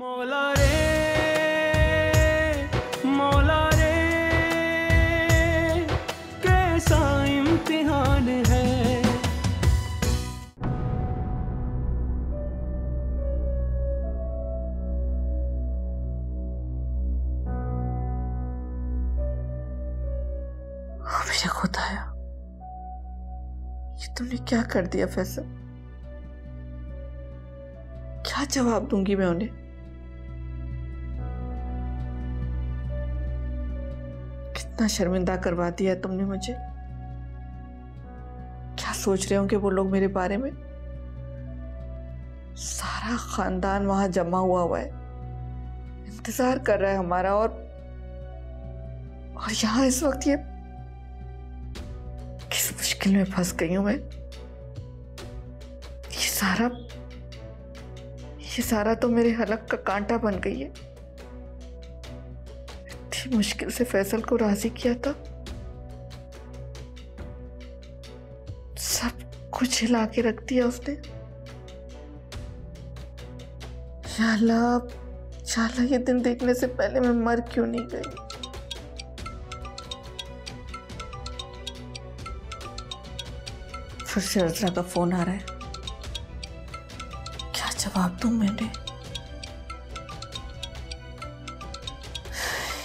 मौला रे मौला रे कैसा इम्तिहान है। मेरे खुदाया, ये तुमने क्या कर दिया फैसल? क्या जवाब दूंगी मैं उन्हें? कितना शर्मिंदा करवा दिया है तुमने मुझे। क्या सोच रहे होंगे वो लोग मेरे बारे में? सारा खानदान वहां जमा हुआ है, इंतजार कर रहा है हमारा, और यहां इस वक्त ये किस मुश्किल में फंस गई हूं मैं। ये सारा तो मेरे हलक का कांटा बन गई है। इतनी मुश्किल से फैसल को राजी किया था, सब कुछ हिला के रख दिया उसने। या अल्लाह, ये दिन देखने से पहले मैं मर क्यों नहीं गई। फिर से अर्चना का फोन आ रहा है। क्या जवाब दूं मैंने?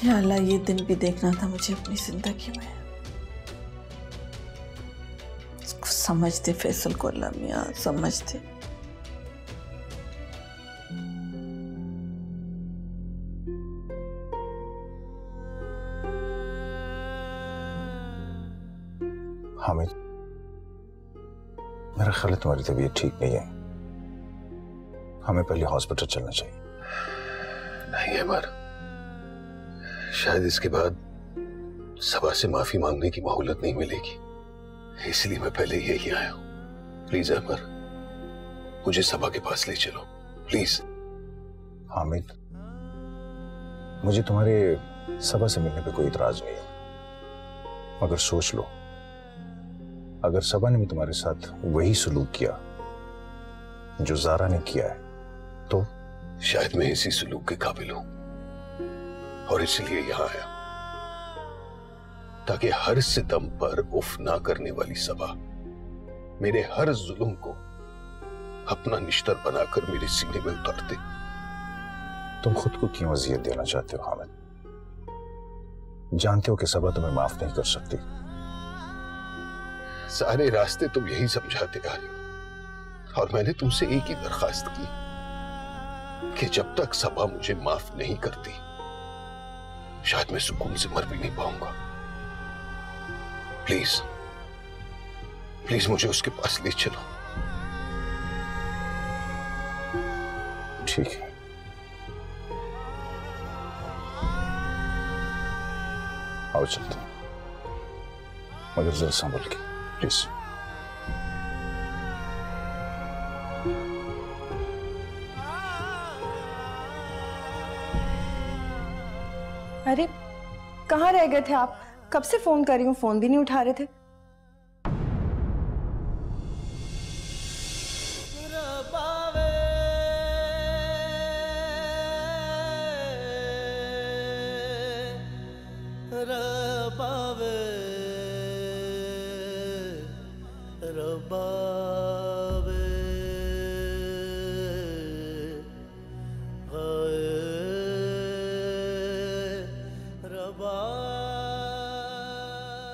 या अल्लाह, ये दिन भी देखना था मुझे अपनी जिंदगी में। इसको समझ दे फैसल को अल्लाह मियां, समझ दे। हामिद, मेरा ख्याल है तुम्हारी तबीयत ठीक नहीं है, हमें पहले हॉस्पिटल चलना चाहिए। नहीं अमर, शायद इसके बाद सबा से माफी मांगने की मोहलत नहीं मिलेगी, इसलिए मैं पहले यही आया हूं। प्लीज अमर, मुझे सबा के पास ले चलो प्लीज। हामिद, मुझे तुम्हारे सबा से मिलने पे कोई इतराज नहीं है, मगर सोच लो, अगर सबा ने भी तुम्हारे साथ वही सलूक किया जो ज़ारा ने किया है तो शायद मैं इसी सलूक के काबिल हूं, और इसलिए यहां आया ताकि हर सितम पर उफ ना करने वाली सबा मेरे हर जुल्म को अपना निश्तर बनाकर मेरे सीने में उतार दे। तुम खुद को क्यों अजियत देना चाहते हो हामिद? जानते हो कि सबा तुम्हें माफ नहीं कर सकती। सारे रास्ते तुम यही समझाते आए हो, और मैंने तुमसे एक ही दरखास्त की कि जब तक सबा मुझे माफ नहीं करती शायद मैं सुकून से मर भी नहीं पाऊंगा। प्लीज प्लीज मुझे उसके पास ले चलो। ठीक है, आओ चलते हैं, मगर जरा संभल के प्लीज। अरे कहाँ रह गए थे आप? कब से फोन कर रही हूँ, फोन भी नहीं उठा रहे थे।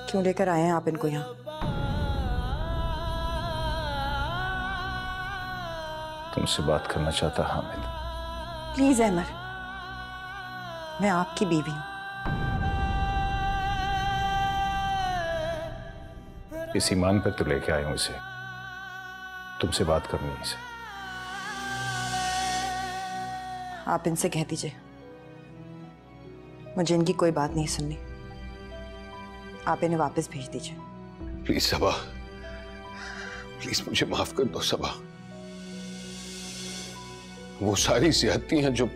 क्यों लेकर आए हैं आप इनको यहाँ? तुमसे बात करना चाहता हामिद। प्लीज अमर, मैं आपकी बीवी हूँ। इस ईमान पर तो लेके आया हूं इसे, तुमसे बात करनी है इसे। आप इनसे कह दीजिए मुझे इनकी कोई बात नहीं सुननी, आप इन्हें वापस भेज दीजिए। प्लीज सबा, प्लीज मुझे माफ कर दो सबा। वो सारी ज्यादतियां जो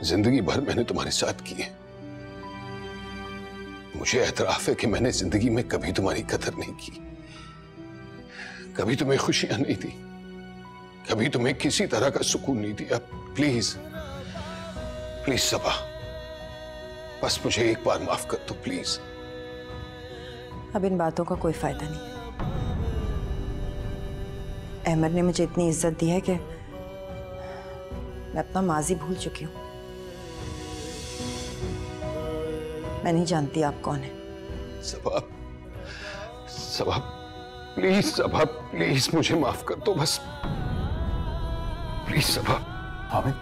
जिंदगी भर मैंने तुम्हारे साथ की हैं, मुझे एतराफ है कि मैंने जिंदगी में कभी तुम्हारी कदर नहीं की, कभी तुम्हें खुशियां नहीं दी, कभी तुम्हें किसी तरह का सुकून नहीं दिया। प्लीज प्लीज सबा, बस मुझे एक बार माफ कर दो प्लीज। अब इन बातों का कोई फायदा नहीं। अहमद ने मुझे इतनी इज्जत दी है कि मैं अपना माजी भूल चुकी हूँ। मैं नहीं जानती आप कौन है। सबा, सबा प्लीज, सबा प्लीज मुझे माफ कर दो बस, प्लीज सबा। हामिद,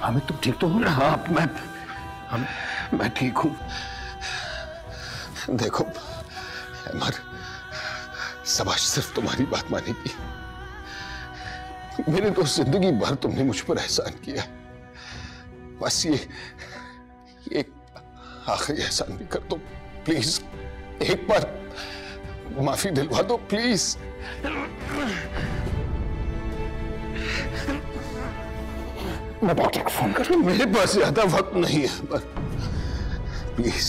हामिद तुम ठीक तो हो? हाँ मैं ठीक हूं। देखो अमर, सबा सिर्फ तुम्हारी बात मानेगी। मेरे तो जिंदगी भर तुमने मुझ पर एहसान किया, बस ये आखिरी एहसान भी कर दो प्लीज। एक बार माफी दिलवा दो प्लीज। मैं डॉक्टर को फोन कर। मेरे पास ज्यादा वक्त नहीं है, पर प्लीज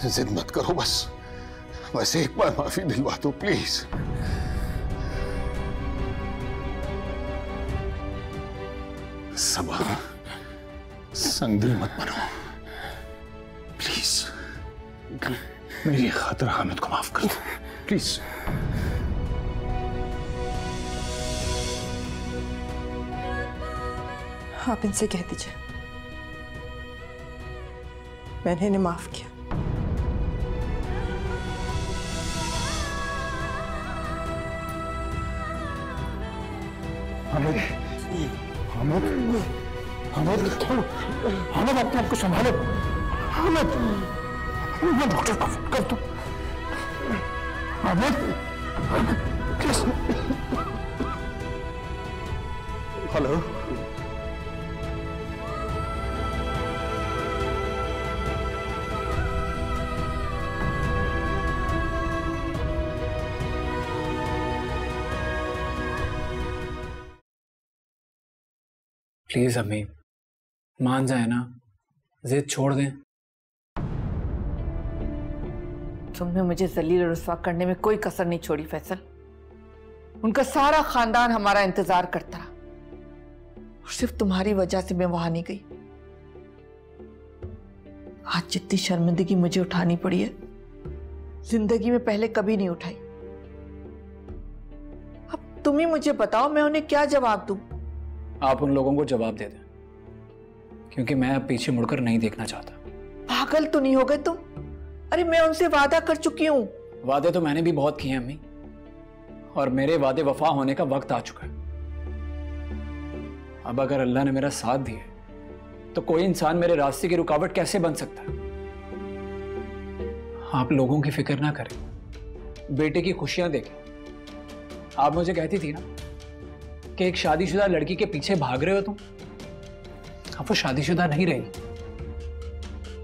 जिद मत करो, बस एक बार माफी दिलवा दो प्लीज। सबा, संगदिल मत बनो प्लीज। मेरी खातिर हामिद को माफ कर दो प्लीज। आप इनसे कह दीजिए मैंने इन्हें माफ किया। हामिद, हामिद, हामिद, हामिद अपने आप को संभालो। हामिद, मैं डॉक्टर को फोन कर दूं। हामिद, हेलो, प्लीज अम्मी मान जाए ना, जिद छोड़ दें। तुमने मुझे जलील और रुस्वा करने में कोई कसर नहीं छोड़ी फैसल। उनका सारा खानदान हमारा इंतजार करता रहा, सिर्फ तुम्हारी वजह से मैं वहां नहीं गई। आज जितनी शर्मिंदगी मुझे उठानी पड़ी है, जिंदगी में पहले कभी नहीं उठाई। अब तुम ही मुझे बताओ मैं उन्हें क्या जवाब दूं? आप उन लोगों को जवाब दे दें, क्योंकि मैं अब पीछे मुड़कर नहीं देखना चाहता। पागल तो नहीं हो गए तुम? अरे मैं उनसे वादा कर चुकी हूं। वादे तो मैंने भी बहुत किए हैं अम्मी, और मेरे वादे वफा होने का वक्त आ चुका है। अब अगर अल्लाह ने मेरा साथ दिया तो कोई इंसान मेरे रास्ते की रुकावट कैसे बन सकता है। आप लोगों की फिक्र ना करें, बेटे की खुशियां देखें। आप मुझे कहती थी ना कि एक शादीशुदा लड़की के पीछे भाग रहे हो तुम। अब वो शादीशुदा नहीं रही,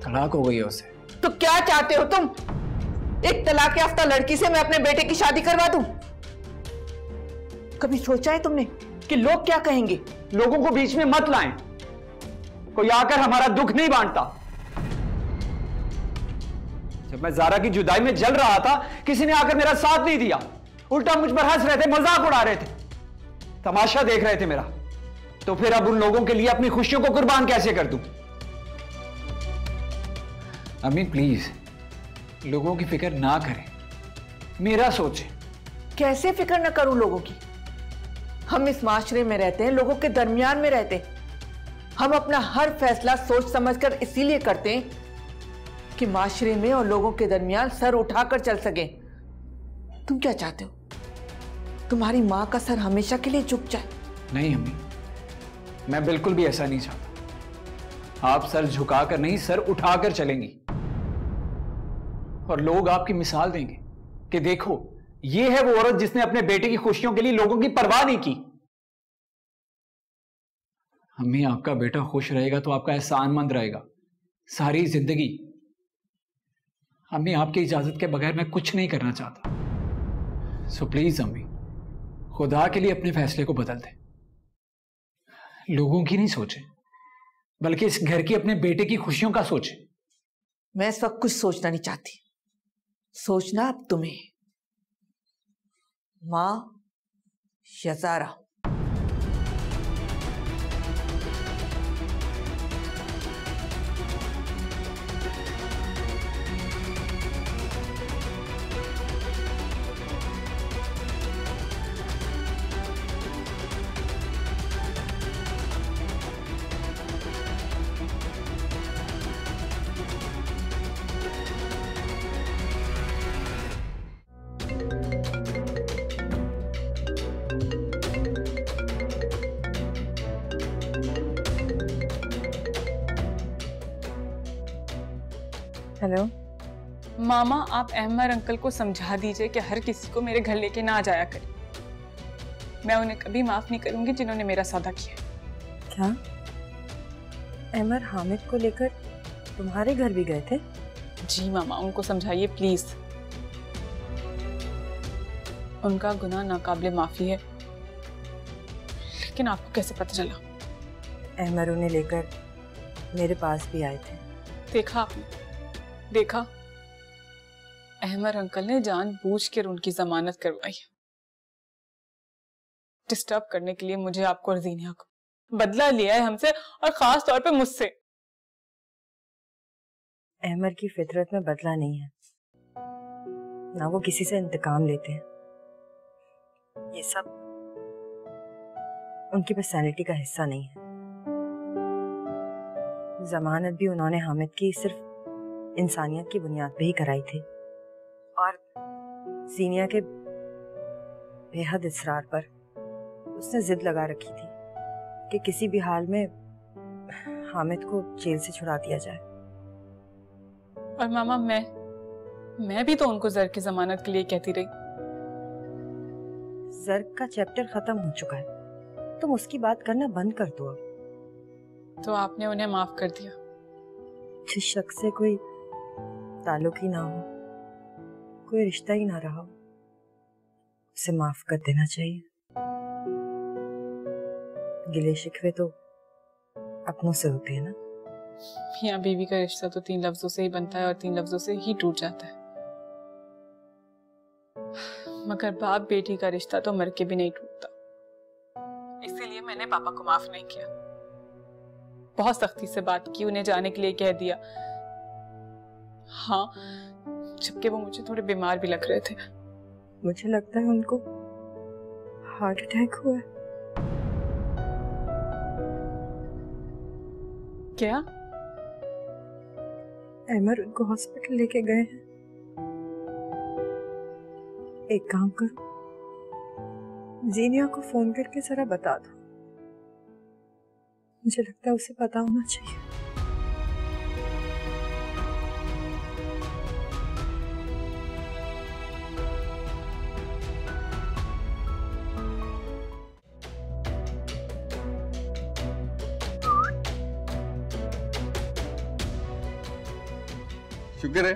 तलाक हो गई है उसे। तो क्या चाहते हो तुम? एक तलाक याफ्ता लड़की से मैं अपने बेटे की शादी करवा दूं? कभी सोचा है तुमने कि लोग क्या कहेंगे? लोगों को बीच में मत लाएं, कोई आकर हमारा दुख नहीं बांटता। जब मैं जारा की जुदाई में जल रहा था, किसी ने आकर मेरा साथ नहीं दिया, उल्टा मुझ पर हंस रहे थे, मजाक उड़ा रहे थे, तमाशा देख रहे थे मेरा। तो फिर अब उन लोगों के लिए अपनी खुशियों को कुर्बान कैसे कर दूं? अम्मी प्लीज लोगों की फिक्र ना करें, मेरा सोचें। कैसे फिक्र न करूं लोगों की? हम इस माशरे में रहते हैं, लोगों के दरमियान में रहते हैं। हम अपना हर फैसला सोच समझकर इसीलिए करते हैं कि माशरे में और लोगों के दरमियान सर उठाकर चल सकें। तुम क्या चाहते हो? तुम्हारी मां का सर हमेशा के लिए झुक जाए? नहीं अम्मी, मैं बिल्कुल भी ऐसा नहीं चाहता। आप सर झुकाकर नहीं, सर उठाकर चलेंगी, और लोग आपकी मिसाल देंगे कि देखो ये है वो औरत जिसने अपने बेटे की खुशियों के लिए लोगों की परवाह नहीं की। अम्मी आपका बेटा खुश रहेगा तो आपका एहसानमंद रहेगा सारी जिंदगी। अम्मी आपकी इजाजत के बगैर मैं कुछ नहीं करना चाहता। सो प्लीज अम्मी, खुदा के लिए अपने फैसले को बदल दें। लोगों की नहीं सोचें, बल्कि इस घर की अपने बेटे की खुशियों का सोचें। मैं इस वक्त कुछ सोचना नहीं चाहती। सोचना अब तुम्हें, मां या ज़ारा। हेलो मामा, आप अहमर अंकल को समझा दीजिए कि हर किसी को मेरे घर लेके ना जाया करे। मैं उन्हें कभी माफ नहीं करूंगी जिन्होंने मेरा सौदा किया। क्या अहमर हामिद को लेकर तुम्हारे घर भी गए थे? जी मामा, उनको समझाइए प्लीज। उनका गुनाह नाकाबिले माफी है। लेकिन आपको कैसे पता चला? अहमर उन्हें लेकर मेरे पास भी आए थे। देखा आपने? देखा, अहमर अंकल ने जानबूझकर उनकी जमानत करवाई, डिस्टर्ब करने के लिए मुझे, आपको और ज़ीनिया को। बदला लिया है हमसे और खास तौर पे मुझसे। अहमर की फितरत में बदला नहीं है, ना वो किसी से इंतकाम लेते हैं। ये सब उनकी पर्सनैलिटी का हिस्सा नहीं है। जमानत भी उन्होंने हामिद की सिर्फ इंसानियत की बुनियाद पे ही कराई थी, और ज़ीनिया के बेहद इसरार पर उसने जिद लगा रखी थी कि किसी भी हाल में हामिद को जेल से छुड़ा दिया जाए। और मामा, मैं भी तो उनको जर की जमानत के लिए कहती रही। जर का चैप्टर खत्म हो चुका है, तुम उसकी बात करना बंद कर दो अब। तो आपने उन्हें माफ कर दिया? जिस शख्स से कोई ताल्लुक ही ना हो, कोई रिश्ता ही ना रहा हो, उसे माफ कर देना चाहिए। गिले शिकवे तो अपनों से होते हैं ना। मियां बीवी का रिश्ता तो 3 लफ्जों से ही बनता है और 3 लफ्जों से ही टूट जाता है। मगर बाप बेटी का रिश्ता तो मर के भी नहीं टूटता। इसीलिए मैंने पापा को माफ नहीं किया। बहुत सख्ती से बात की, उन्हें जाने के लिए कह दिया। हाँ, जबकि वो मुझे थोड़े बीमार भी लग रहे थे। मुझे लगता है उनको हार्ट अटैक हुआ है। क्या? अहमर उनको हॉस्पिटल लेके गए हैं। एक काम करो, ज़ीनिया को फोन करके जरा बता दो। मुझे लगता है उसे पता होना चाहिए। शुक्र है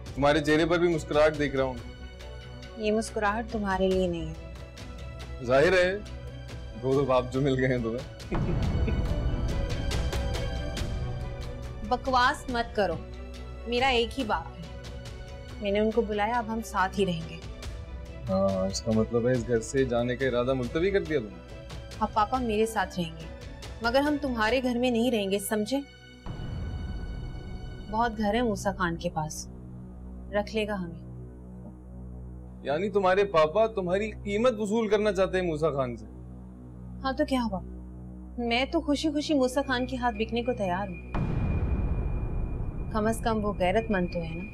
तुम्हारे चेहरे पर भी मुस्कुराहट देख रहा हूँ। ये मुस्कुराहट तुम्हारे लिए नहीं है। जाहिर है दो बाप जो मिल गए हैं तुम्हें। बकवास मत करो, मेरा एक ही बाप है। मैंने उनको बुलाया, अब हम साथ ही रहेंगे। हाँ, इसका मतलब है इस घर से जाने का इरादा मुलतवी कर दिया तुमने। अब पापा मेरे साथ रहेंगे, मगर हम तुम्हारे घर में नहीं रहेंगे, समझे? बहुत घर है मूसा खान के पास, रख लेगा हमें। यानी तुम्हारे पापा तुम्हारी कीमत वसूल करना चाहते हैं मूसा खान से? हाँ तो क्या हुआ, मैं तो खुशी खुशी मूसा खान के हाथ बिकने को तैयार हूँ। कम से कम वो गैरतमंद तो है ना।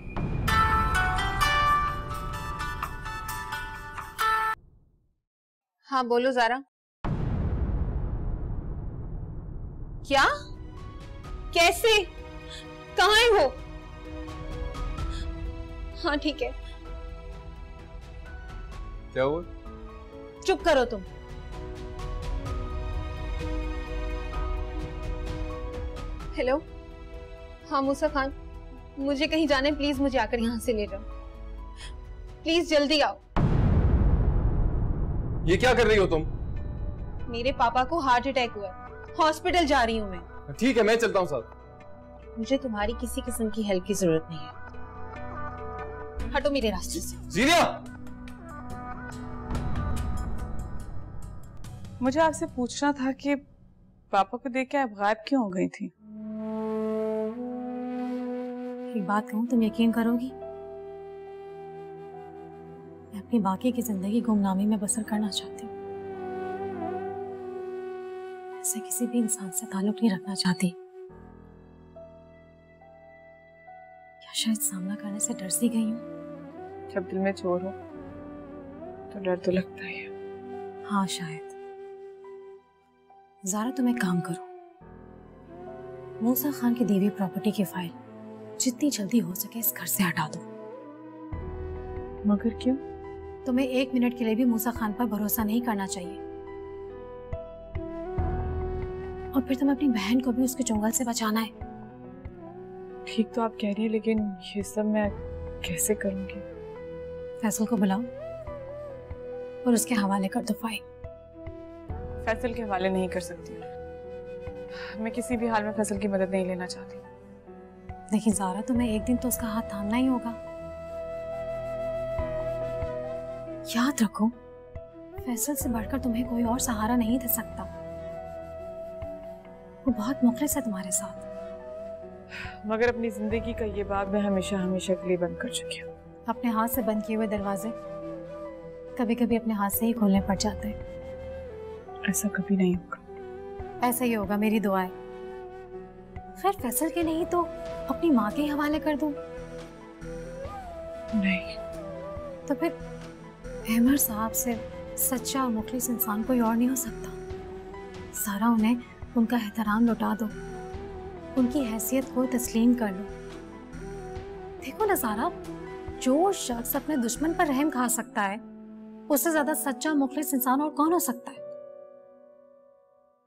हाँ बोलो ज़ारा। क्या? कैसे? कहाँ है वो? हाँ ठीक है। क्या हुआ? चुप करो तुम। हेलो, हाँ मूसा खान, मुझे कहीं जाना है, प्लीज मुझे आकर यहाँ से ले जाओ। प्लीज जल्दी आओ। ये क्या कर रही हो तुम? मेरे पापा को हार्ट अटैक हुआ है, हॉस्पिटल जा रही हूँ मैं। ठीक है, मैं चलता हूँ साथ। मुझे तुम्हारी किसी किस्म की हेल्प की जरूरत नहीं है। हटो मेरे रास्ते से। ज़ीनिया! मुझे आपसे पूछना था कि पापा को देख के आप गायब क्यों हो गई थी? एक बात कहूं, तुम यकीन करोगी, मैं अपनी बाकी की जिंदगी गुमनामी में बसर करना चाहती हूँ। ऐसे किसी भी इंसान से ताल्लुक नहीं रखना चाहती। क्या शायद सामना करने से डर सी गई हूँ? जब दिल में चोर हो तो डर तो लगता ही है। हाँ शायद। ज़ारा, तुम एक काम करो, मूसा खान की दी हुई प्रॉपर्टी की फाइल जितनी जल्दी हो सके इस घर से हटा दो। मगर क्यों? तुम्हें 1 मिनट के लिए भी मूसा खान पर भरोसा नहीं करना चाहिए। और फिर तुम्हें अपनी बहन को भी उसके चुंगल से बचाना है। ठीक तो आप कह रही हैं, लेकिन ये सब मैं कैसे करूंगी? फैसल को बुलाओ और उसके हवाले कर दो फाइल। फैसल के हवाले नहीं कर सकती। मैं किसी भी हाल में फैसल की मदद नहीं लेना चाहती। लेकिन ज़ारा, तुम्हें एक दिन तो उसका हाथ थामना ही होगा। याद रखो, फैसल से बढ़कर तुम्हें कोई और सहारा नहीं दे सकता। वो बहुत मुखलिस है तुम्हारे साथ। मगर अपनी जिंदगी का ये बाब मैं हमेशा हमेशा के लिए बंद कर चुकी हूँ। अपने हाथ से बंद किए हुए दरवाजे कभी कभी अपने हाथ से ही खोलने पड़ जाते हैं। ऐसा कभी नहीं होगा। ऐसा ही होगा, मेरी दुआ है। खैर, फैसल के नहीं तो अपनी माँ के हवाले कर दूं। नहीं तो फिर अहमद साहब से सच्चा और मुखलिस इंसान कोई और नहीं हो सकता। सारा उन्हें उनका एहतराम लौटा दो, उनकी हैसियत को तस्लीम कर लो। देखो ना सारा, जो शख्स अपने दुश्मन पर रहम खा सकता है, उससे ज्यादा सच्चा मुखलिस इंसान और कौन हो सकता है?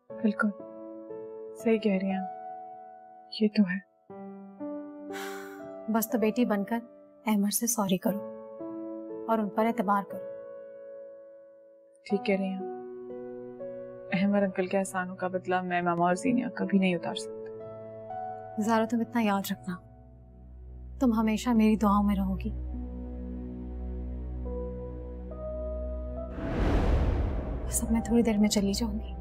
बिल्कुल सही कह रही हैं, ये तो है। बस तो बेटी बनकर अहमद से सॉरी करो और उन पर एतबार करो। ठीक कह रही हैं। अहमद अंकल के एहसानों का बदला मैं, मामा और ज़ीनिया कभी नहीं उतार सकते। ज़ारा, तुम इतना याद रखना, तुम हमेशा मेरी दुआओं में रहोगी। बस अब मैं थोड़ी देर में चली जाऊंगी।